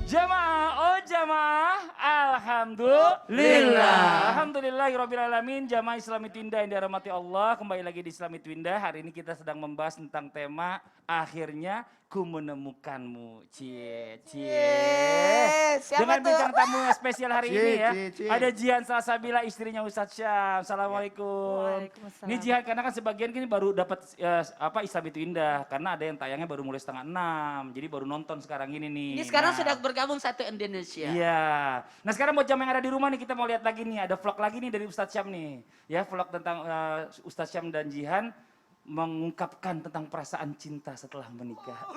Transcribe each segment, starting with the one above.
Jamaah, oh jamaah, alhamdulillah. Alhamdulillahirrabbilalamin, jamaah Islami Twindah yang dirahmati Allah. Kembali lagi di Islami Twindah, hari ini kita sedang membahas tentang tema akhirnya ku menemukanmu. Cie. Dengan bintang tamu spesial hari ini ya. Ada Jihan Salsabila, istrinya Ustadz Syam. Assalamualaikum. Waalaikumsalam. Ini Jihan karena kan sebagian ini baru dapat Islami Twindah karena ada yang tayangnya baru mulai 5:30. Jadi baru nonton sekarang ini nih. Ini sekarang sudah bergabung satu Indonesia. Iya. Nah sekarang buat jam yang ada di rumah nih kita mau lihat lagi nih. Ada vlog lagi nih dari Ustadz Syam nih. Ya vlog tentang Ustadz Syam dan Jihan mengungkapkan tentang perasaan cinta setelah menikah.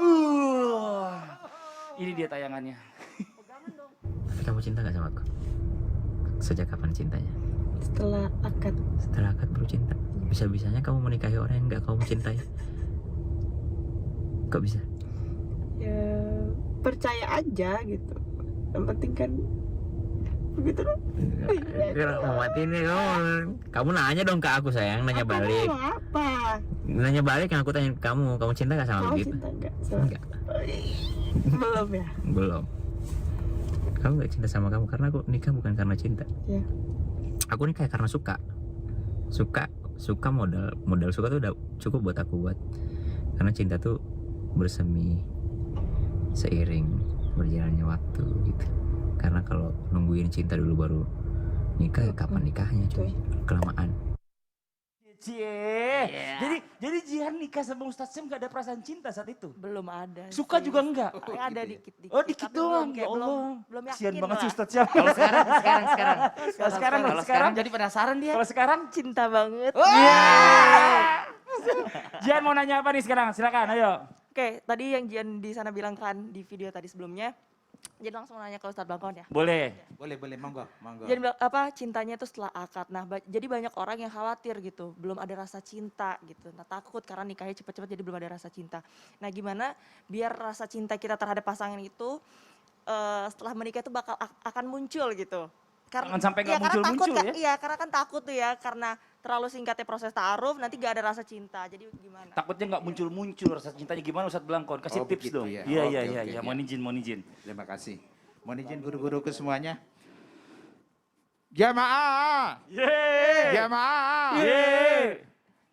Ini dia tayangannya. Kamu cinta gak sama aku? Sejak kapan cintanya? Setelah akad. Setelah akad baru cinta. Bisa-bisanya kamu menikahi orang yang gak kamu cintai. Kok bisa? Ya percaya aja gitu. Yang penting kan begitu loh. Mau mati nih kamu nanya dong ke aku sayang, nanya Aku balik. mau apa? Nanya balik yang aku tanya ke kamu cinta gak sama Kamu begitu? cinta enggak? Enggak. Belum ya? Belum. Kamu gak cinta sama kamu karena aku nikah bukan karena cinta. Ya. Aku nikah karena suka. Suka modal suka tuh udah cukup buat aku buat. Karena cinta tuh bersemi seiring berjalannya waktu gitu. Karena kalau nungguin cinta dulu baru nikah, kapan nikahnya cuy? Kelamaan. Cie. Jadi Jihan nikah sama Ustadz Syam gak ada perasaan cinta saat itu? Belum ada. Suka sih. juga enggak? Ada dikit-dikit. Oh dikit Tapi doang, kayak ya Allah. Belum yakin Kasian banget lah. sih Ustadz Syam. Kalau sekarang. Kalau sekarang jadi penasaran dia. Kalau sekarang Cinta banget. Jihan mau nanya apa nih sekarang? Silakan, ayo. Oke, tadi yang Jian di sana bilang kan di video tadi sebelumnya. Jadi langsung nanya ke Ustadz Bangkon ya. Boleh. Boleh, monggo. Jadi bilang apa cintanya itu setelah akad. Nah, jadi banyak orang yang khawatir gitu, belum ada rasa cinta gitu. Nah, takut karena nikahnya cepet-cepet jadi belum ada rasa cinta. Nah, gimana biar rasa cinta kita terhadap pasangan itu setelah menikah itu akan muncul gitu. Jangan sampai nggak karena muncul-muncul takut, ya. Iya, karena kan takut tuh ya, karena terlalu singkatnya proses ta'aruf nanti gak ada rasa cinta. Jadi gimana? Takutnya nggak muncul-muncul rasa cintanya gimana Ustadz Blangkon? Kasih Oh, tips begitu dong. ya. Iya. Oke. Mohon izin. Terima kasih. Mohon izin guru-guruku semuanya. Jamaah. Yeay. Jamaah. Yeay.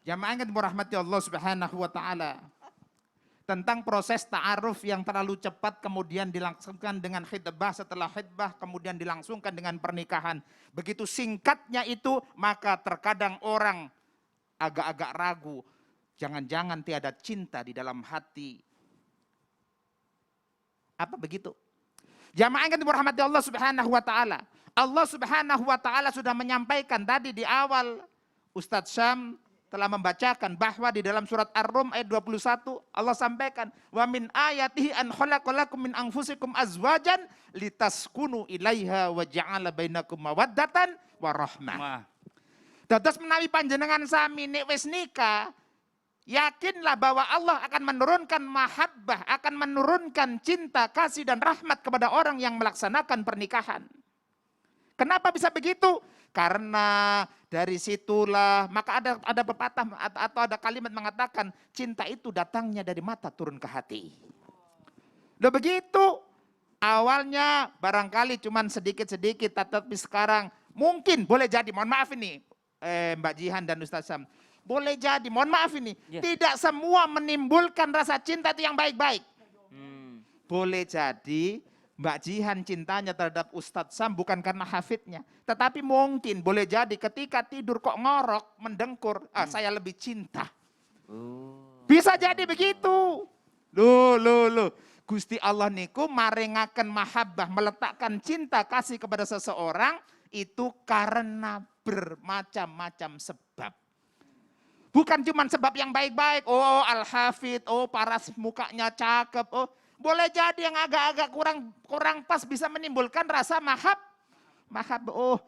Jamaah yang dirahmati Allah Subhanahu wa taala. Tentang proses ta'aruf yang terlalu cepat kemudian dilangsungkan dengan khidbah, setelah khidbah kemudian dilangsungkan dengan pernikahan. Begitu singkatnya itu, maka terkadang orang agak-agak ragu. Jangan-jangan tiada cinta di dalam hati. Apa begitu? Jamaah yang dirahmati Allah Subhanahu wa taala. Allah Subhanahu wa taala sudah menyampaikan tadi di awal, Ustadz Syam telah membacakan bahwa di dalam surat Ar-Rum ayat 21 Allah sampaikan wa min ayatihi an khalaqalakum min anfusikum azwajan litaskunu ilaiha wa ja'ala bainakum mawaddatan wa rahmah. Dados menawi panjenengan sami nek wis nikah, yakinlah bahwa Allah akan menurunkan mahabbah, akan menurunkan cinta, kasih dan rahmat kepada orang yang melaksanakan pernikahan. Kenapa bisa begitu? Karena dari situlah, maka ada pepatah atau ada kalimat mengatakan cinta itu datangnya dari mata turun ke hati. Loh begitu, awalnya barangkali cuman sedikit-sedikit, tapi sekarang mungkin boleh jadi, mohon maaf ini Mbak Jihan dan Ustaz Syam, boleh jadi, mohon maaf ini, tidak semua menimbulkan rasa cinta itu yang baik-baik. Boleh jadi Mbak Jihan cintanya terhadap Ustadz Syam bukan karena hafidnya. Tetapi mungkin boleh jadi ketika tidur kok ngorok, mendengkur, saya lebih cinta. Bisa jadi begitu. Loh. Gusti Allah niku maringaken mahabbah, meletakkan cinta kasih kepada seseorang itu karena bermacam-macam sebab. Bukan cuma sebab yang baik-baik, oh al-hafid, oh paras mukanya cakep, oh boleh jadi yang agak-agak kurang pas bisa menimbulkan rasa mahab. Oh,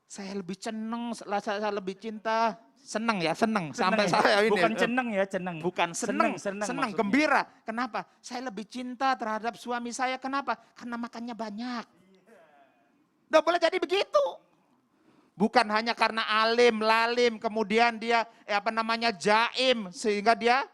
saya lebih seneng, saya lebih cinta. Seneng sampai ya? saya ini. Bukan ceneng ya, ceneng. Bukan seneng maksudnya. gembira. Kenapa? Saya lebih cinta terhadap suami saya. Kenapa? Karena makannya banyak. Udah boleh jadi begitu. Bukan hanya karena alim, lalim, kemudian dia jaim sehingga dia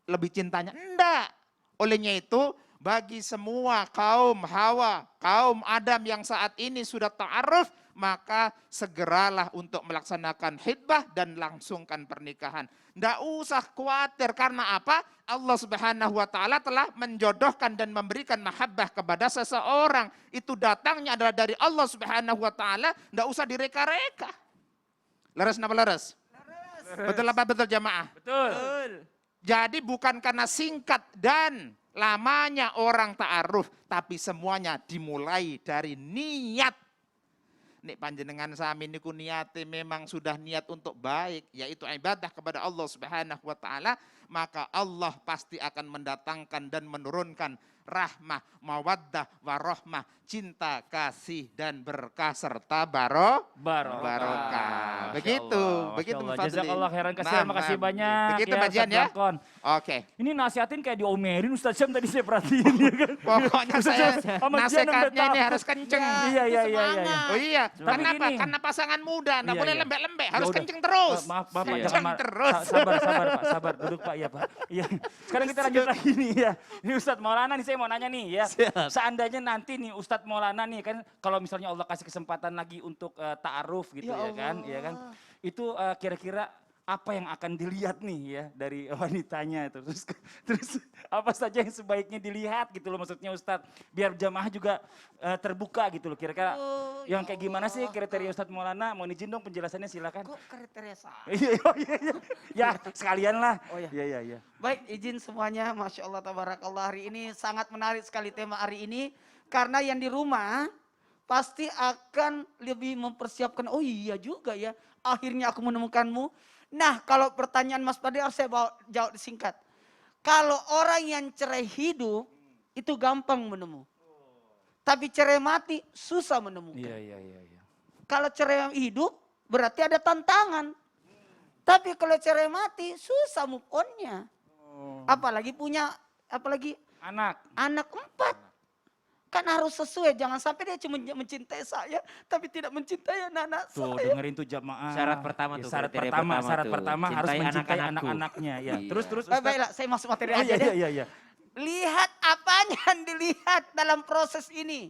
lebih cintanya. Enggak. Olehnya itu bagi semua kaum Hawa, kaum Adam yang saat ini sudah ta'aruf, maka segeralah untuk melaksanakan khitbah dan langsungkan pernikahan. Tidak usah khawatir, karena apa? Allah Subhanahu wa Ta'ala telah menjodohkan dan memberikan mahabbah kepada seseorang. Itu datangnya adalah dari Allah Subhanahu wa Ta'ala, tidak usah direka-reka. Leres napa leres? Betul apa betul jamaah? Betul. Jadi bukan karena singkat dan lamanya orang ta'aruf, tapi semuanya dimulai dari niat. Nek panjenengan sami niku niate memang sudah niat untuk baik, yaitu ibadah kepada Allah Subhanahu wa Ta'ala, maka Allah pasti akan mendatangkan dan menurunkan rahmah, mawaddah, warahmah, cinta, kasih dan berkah serta barokah. Begitu Mas Fadli. Jazakallah khairan kasihan, makasih banyak. Begitu bagian ya. Ustaz Blakon. Oke. Ini nasihatin kayak diomelin Ustaz Syam tadi saya perhatiin ya kan. Pokoknya saya Sama Jian nasihatnya udah ini tahu. harus kenceng. Iya. Oh iya, Tapi kenapa? gini. Karena pasangan muda, enggak Iya, boleh iya. lembek-lembek, Ya harus udah. kenceng terus. Maaf Pak, Iya. jangan terus. Sabar Pak, sabar. Duduk Pak, ya Pak. Iya. Sekarang kita lanjut lagi nih ya. Ini Ustadz Maulana nih, saya mau nanya nih ya. Seandainya nanti nih Ustadz Maulana nih kan, kalau misalnya Allah kasih kesempatan lagi untuk ta'aruf gitu ya kan. Itu kira-kira apa yang akan dilihat nih ya dari wanitanya itu. Terus apa saja yang sebaiknya dilihat gitu loh maksudnya Ustadz. Biar jamaah juga terbuka gitu loh. Kira-kira yang kayak gimana sih kriteria Ustadz Maulana? Mau izin dong penjelasannya silakan. Kok kriteria saya? Iya. Ya sekalian lah. Oh ya. Iya. Baik, izin semuanya. Masya Allah, tabarakallah. Hari ini sangat menarik sekali tema hari ini. Karena yang di rumah pasti akan lebih mempersiapkan. Oh iya juga ya, akhirnya aku menemukanmu. Nah, kalau pertanyaan Mas Fadli harus saya jawab singkat. Kalau orang yang cerai hidup, itu gampang menemu. Tapi cerai mati, susah menemukan. Iya. Kalau cerai hidup, berarti ada tantangan. Tapi kalau cerai mati, susah move on-nya. Apalagi Anak. anak 4. Kan harus sesuai, jangan sampai dia cuma mencintai saya, tapi tidak mencintai anak-anak Tuh saya. dengerin tuh jamaah. Syarat pertama tuh, Syarat kriteria pertama tuh. harus Cintai mencintai anak-anakku. anak-anaknya. Ya. Iya. Terus Ustaz. Baiklah, saya masuk materi Oh, aja deh. iya. Lihat apanya yang dilihat dalam proses ini.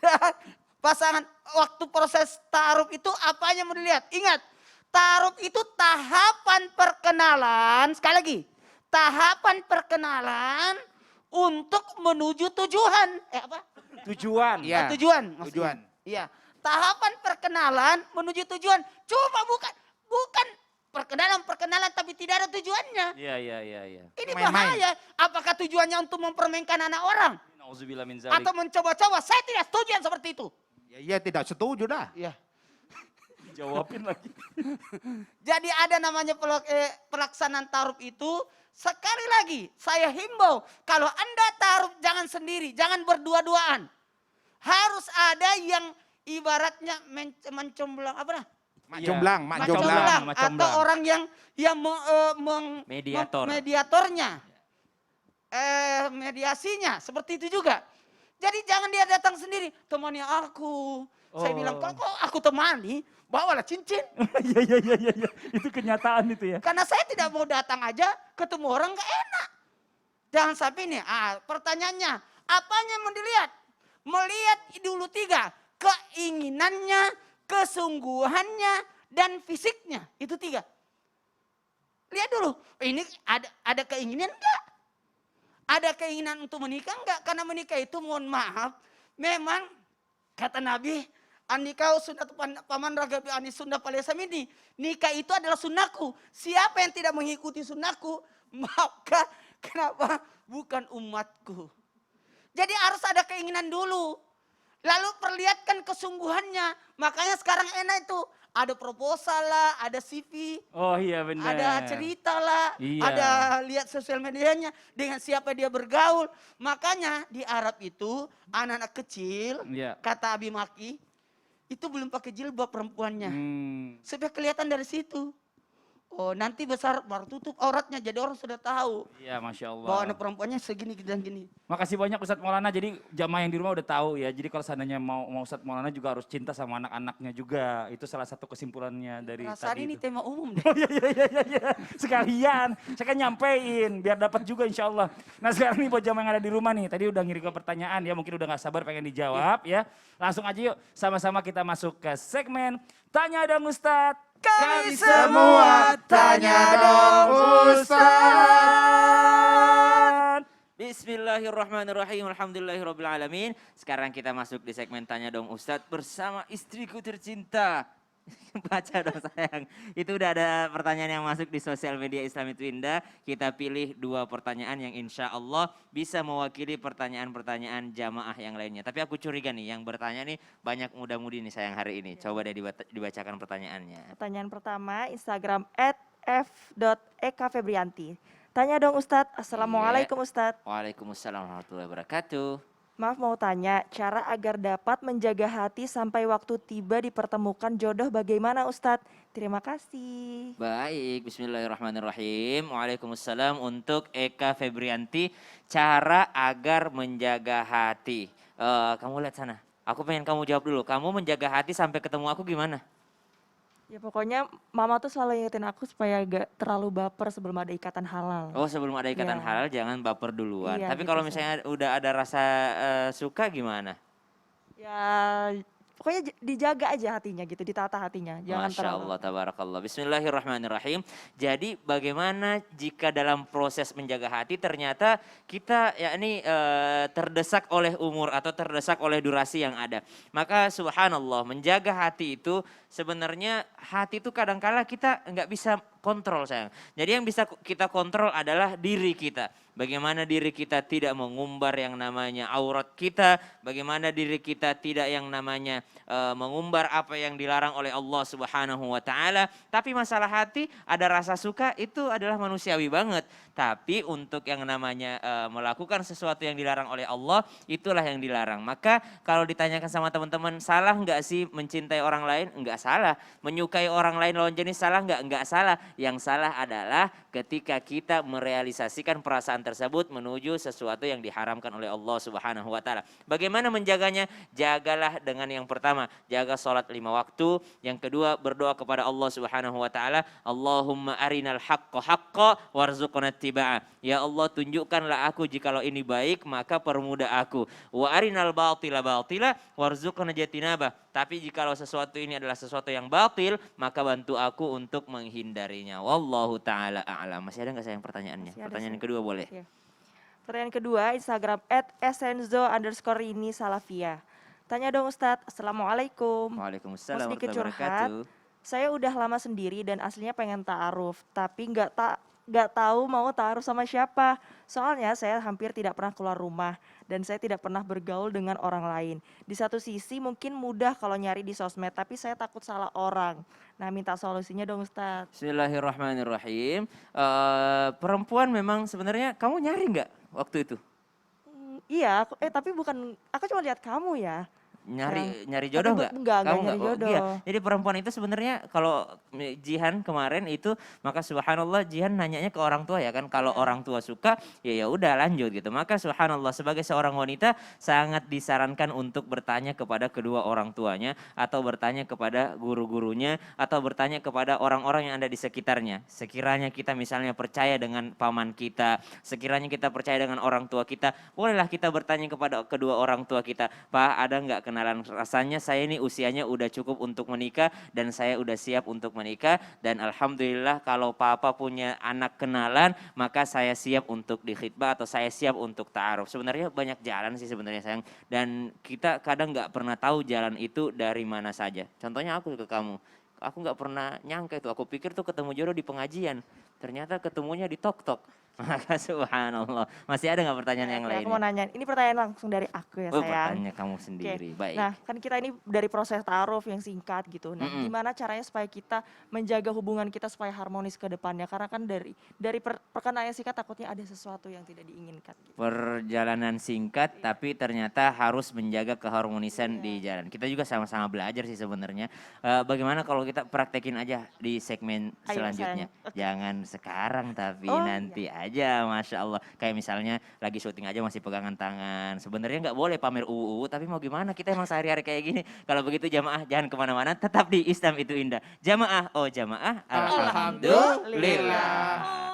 Dan pasangan, waktu proses ta'aruf itu apanya mau dilihat? Ingat, ta'aruf itu tahapan perkenalan, sekali lagi, tahapan perkenalan untuk menuju tujuan. Tujuan. Iya. Tujuan. maksudnya. Tujuan. Iya. Tahapan perkenalan menuju tujuan. Cuma bukan perkenalan tapi tidak ada tujuannya. Iya. Ini Main-main. bahaya. Apakah tujuannya untuk mempermainkan anak orang? Nauzubillah min zalik. Atau mencoba-coba? Saya tidak setuju yang seperti itu. Ya tidak setuju dah. Iya. Jawabin lagi. Jadi ada namanya pelaksanaan ta'aruf itu. Sekali lagi saya himbau. Kalau Anda ta'aruf jangan sendiri. Jangan berdua-duaan. Harus ada yang ibaratnya mencomblang. Apa nah? Mak Iya. jomblang. Mencomblang. Mak Atau comblang. orang yang Mediator. mediatornya. Mediasinya. Seperti itu juga. Jadi jangan dia datang sendiri. Temani aku. Saya bilang, kok aku temani, bawalah cincin. Iya. Itu kenyataan itu ya. Karena saya tidak mau datang aja, ketemu orang gak enak. Jangan sampai nih, pertanyaannya, apanya yang mau dilihat? Melihat dulu 3, keinginannya, kesungguhannya, dan fisiknya. Itu 3. Lihat dulu, ini ada keinginan enggak? Ada keinginan untuk menikah enggak? Karena menikah itu mohon maaf, memang kata Nabi, Anikau sunnah paman ragabi anis sunnah palesam ini. Nikah itu adalah sunnahku. Siapa yang tidak mengikuti sunnahku, maka kenapa bukan umatku. Jadi harus ada keinginan dulu. Lalu perlihatkan kesungguhannya. Makanya sekarang enak itu. Ada proposal lah, ada CV. Oh iya benar. Ada cerita lah, Iya. ada lihat sosial medianya dengan siapa dia bergaul. Makanya di Arab itu anak-anak kecil, Iya. kata Abi Maki, itu belum pakai jilbab perempuannya. Hmm. Supaya kelihatan dari situ. Oh, nanti besar baru tutup auratnya, jadi orang sudah tahu Iya, Masya Allah. bahwa anak perempuannya segini dan gini. Makasih banyak Ustadz Maulana. Jadi jamaah yang di rumah udah tahu ya. Jadi kalau seandainya mau Ustadz Maulana juga harus cinta sama anak-anaknya juga. Itu salah satu kesimpulannya dari Perasaan tadi ini itu. tema umum deh. Oh iya. Sekalian. Saya kan nyampein biar dapat juga insya Allah. Nah sekarang nih buat jamaah yang ada di rumah nih. Tadi udah ngirim ke pertanyaan ya. Mungkin udah gak sabar pengen dijawab ya. Langsung aja yuk. Sama-sama kita masuk ke segmen Tanya Dong Ustadz. Kami Semua tanya dong Ustaz. Bismillahirrahmanirrahim. Alhamdulillahirrabbilalamin. Sekarang kita masuk di segmen Tanya Dong Ustadz bersama istriku tercinta. Baca dong sayang. Itu udah ada pertanyaan yang masuk di sosial media Islami Twinda. Kita pilih 2 pertanyaan yang insya Allah bisa mewakili pertanyaan-pertanyaan jamaah yang lainnya. Tapi aku curiga nih yang bertanya nih banyak muda-mudi nih sayang hari ini. Coba deh dibacakan pertanyaannya. Pertanyaan pertama, Instagram @f.ekafebrianti. Tanya dong Ustadz. Assalamualaikum Ustadz. Waalaikumsalam warahmatullahi wabarakatuh. Maaf mau tanya, cara agar dapat menjaga hati sampai waktu tiba dipertemukan jodoh bagaimana Ustadz? Terima kasih. Baik, bismillahirrahmanirrahim. Waalaikumsalam untuk Eka Febrianti. Cara agar menjaga hati. Kamu lihat sana. Aku pengen kamu jawab dulu. Kamu menjaga hati sampai ketemu aku gimana? Ya pokoknya mama tuh selalu ingetin aku supaya gak terlalu baper sebelum ada ikatan halal. Oh, sebelum ada ikatan Iya. halal jangan baper duluan. Iya, Tapi gitu kalau sih. misalnya udah ada rasa suka gimana? Ya pokoknya dijaga aja hatinya gitu, ditata hatinya. Jangan Masya terlalu. Allah, tabarakallah. Bismillahirrahmanirrahim. Jadi bagaimana jika dalam proses menjaga hati ternyata kita yakni terdesak oleh umur atau terdesak oleh durasi yang ada. Maka subhanallah menjaga hati itu sebenarnya hati itu kadangkala kita nggak bisa kontrol sayang. Jadi yang bisa kita kontrol adalah diri kita. Bagaimana diri kita tidak mengumbar yang namanya aurat kita, bagaimana diri kita tidak yang namanya mengumbar apa yang dilarang oleh Allah Subhanahu wa taala. Tapi masalah hati, ada rasa suka itu adalah manusiawi banget. Tapi untuk yang namanya melakukan sesuatu yang dilarang oleh Allah, itulah yang dilarang. Maka kalau ditanyakan sama teman-teman, salah nggak sih mencintai orang lain? Enggak salah. Menyukai orang lain lawan jenis salah nggak? Enggak salah. Yang salah adalah ketika kita merealisasikan perasaan tersebut menuju sesuatu yang diharamkan oleh Allah Subhanahu wa taala. Bagaimana menjaganya? Jagalah dengan yang pertama, jaga sholat 5 waktu. Yang kedua, berdoa kepada Allah Subhanahu wa taala, Allahumma arinal haqqa haqqa warzuqna ittiba'ah. Ya Allah, tunjukkanlah aku jikalau ini baik, maka permudah aku. Wa arinal batila batila warzuqna jatinabah. Tapi jikalau sesuatu ini adalah sesuatu yang batil, maka bantu aku untuk menghindarinya. Wallahu ta'ala a'lam. Masih ada nggak sayang pertanyaannya? Masih ada, Pertanyaan Shay. kedua boleh. Ya. Pertanyaan kedua, Instagram @esenzo_ini_salafia. Tanya dong Ustadz. Assalamualaikum. Waalaikumsalam Mau sedikit warahmatullahi curhat. wabarakatuh. Saya udah lama sendiri dan aslinya pengen ta'aruf, tapi nggak tahu mau ta'aruf sama siapa. Soalnya saya hampir tidak pernah keluar rumah dan saya tidak pernah bergaul dengan orang lain. Di satu sisi mungkin mudah kalau nyari di sosmed, tapi saya takut salah orang. Nah, minta solusinya dong Ustadz. Bismillahirrahmanirrahim. Perempuan memang sebenarnya kamu nyari nggak waktu itu? Iya, tapi bukan, aku cuma lihat kamu ya. Nyari Tapi jodoh nggak? enggak Kamu nyari Oh, jodoh. iya. Jadi perempuan itu sebenarnya kalau Jihan kemarin itu maka subhanallah Jihan nanyanya ke orang tua ya kan. Kalau orang tua suka ya udah lanjut gitu. Maka subhanallah sebagai seorang wanita sangat disarankan untuk bertanya kepada kedua orang tuanya atau bertanya kepada guru-gurunya atau bertanya kepada orang-orang yang ada di sekitarnya. Sekiranya kita misalnya percaya dengan paman kita, sekiranya kita percaya dengan orang tua kita, bolehlah kita bertanya kepada kedua orang tua kita, Pak ada nggak kenalan, rasanya saya ini usianya udah cukup untuk menikah dan saya udah siap untuk menikah dan alhamdulillah kalau papa punya anak kenalan maka saya siap untuk dikhitbah atau saya siap untuk ta'aruf. Sebenarnya banyak jalan sih sebenarnya sayang dan kita kadang nggak pernah tahu jalan itu dari mana saja. Contohnya aku ke kamu. Aku nggak pernah nyangka itu, aku pikir tuh ketemu jodoh di pengajian. ternyata ketemunya di tok-tok. Maka subhanallah. Masih ada nggak pertanyaan yang Oke, lain? aku mau nanya. Ini pertanyaan langsung dari aku ya, Oh, sayang. pertanyaan kamu sendiri. Baik. Nah, kan kita ini dari proses ta'aruf yang singkat gitu. Nah, Mm-mm. gimana caranya supaya kita menjaga hubungan kita supaya harmonis ke depannya? Karena kan dari perkenalan yang singkat takutnya ada sesuatu yang tidak diinginkan. Gitu. Perjalanan singkat tapi ternyata harus menjaga keharmonisan di jalan. Kita juga sama-sama belajar sih sebenarnya. Bagaimana kalau kita praktekin aja di segmen Ayo, selanjutnya? sayang. Oke. Jangan sekarang tapi Oh, nanti aja, Masya Allah. Kayak misalnya lagi syuting aja masih pegangan tangan. Sebenarnya nggak boleh pamer tapi mau gimana? Kita emang sehari-hari kayak gini. Kalau begitu jamaah jangan kemana-mana, tetap di Islam itu indah. Jamaah, oh jamaah, alhamdulillah. Alhamdulillah.